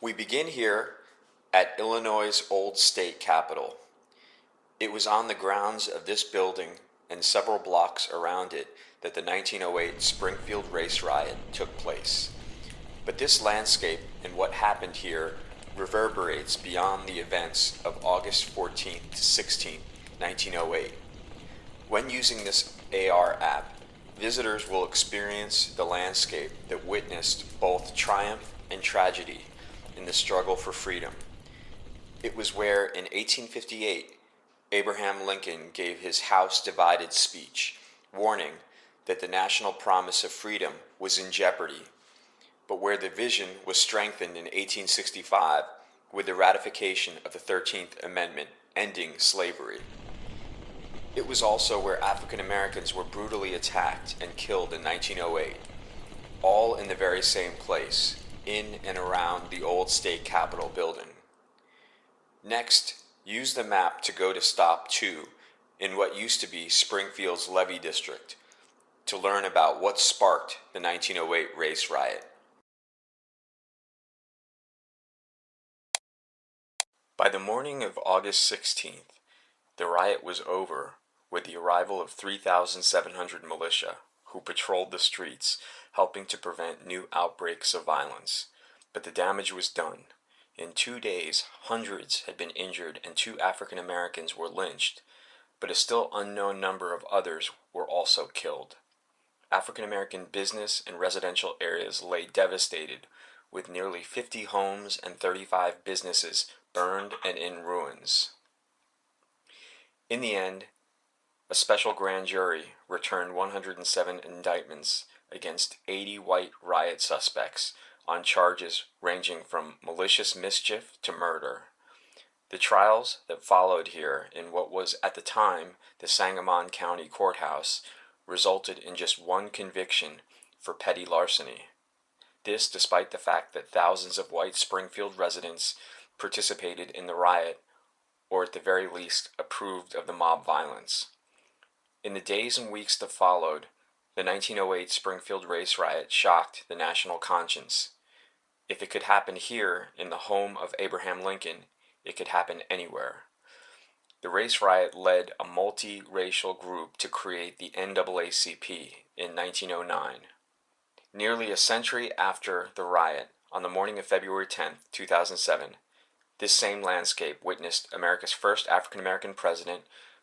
We begin here at Illinois' old state capitol. It was on the grounds of this building and several blocks around it that the 1908 Springfield race riot took place. But this landscape and what happened here reverberates beyond the events of August 14th to 16th, 1908. When using this AR app, visitors will experience the landscape that witnessed both triumph and tragedy in the struggle for freedom. It was where, in 1858, Abraham Lincoln gave his House Divided speech, warning that the national promise of freedom was in jeopardy, but where the vision was strengthened in 1865 with the ratification of the 13th Amendment ending slavery. It was also where African Americans were brutally attacked and killed in 1908, all in the very same place, in and around the old state capitol building. Next, use the map to go to stop 2 in what used to be Springfield's Levee District to learn about what sparked the 1908 race riot. By the morning of August 16th, the riot was over with the arrival of 3,700 militia who patrolled the streets, helping to prevent new outbreaks of violence. But the damage was done. In 2 days, hundreds had been injured and 2 African Americans were lynched, but a still unknown number of others were also killed. African American business and residential areas lay devastated, with nearly 50 homes and 35 businesses burned and in ruins. In the end, a special grand jury returned 107 indictments against 80 white riot suspects on charges ranging from malicious mischief to murder. The trials that followed here in what was at the time the Sangamon County Courthouse resulted in just one conviction for petty larceny. This despite the fact that thousands of white Springfield residents participated in the riot, or at the very least approved of the mob violence. In the days and weeks that followed, the 1908 Springfield race riot shocked the national conscience. If it could happen here in the home of Abraham Lincoln, it could happen anywhere. The race riot led a multi-racial group to create the NAACP in 1909. Nearly a century after the riot, on the morning of February 10, 2007, this same landscape witnessed America's first African-American president,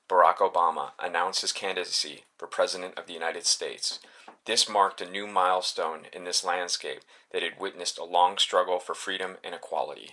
Barack Obama, announce his candidacy for President of the United States. This marked a new milestone in this landscape that had witnessed a long struggle for freedom and equality.